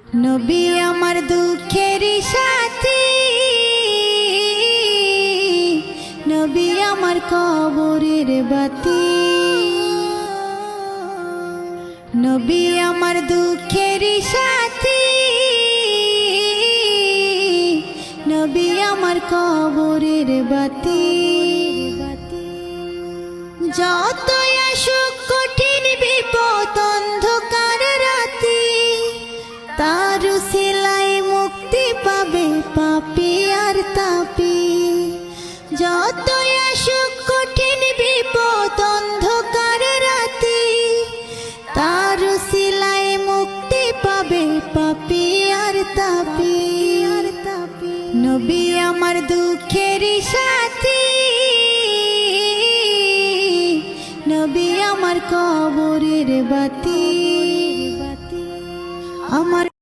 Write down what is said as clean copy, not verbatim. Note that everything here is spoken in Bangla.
নবী আমার দুঃখের সাথী, নবী আমার কবরের বাতি। নবী আমার দুঃখের সাথী, নবী আমার কবরের বাতি। যতই আসুক কঠিন বিপদ অন্ধকার রাতি, তার উসিলায় মুক্তি পাবে পাপী আর তাপী। যতই আসুক কঠিন বিপদ অন্ধকার রাতি, তার উসিলায় মুক্তি পাবে পাপী আর তাপী। নবী আমার দুঃখের সাথী, নবী আমার কবরের বাতি। আমার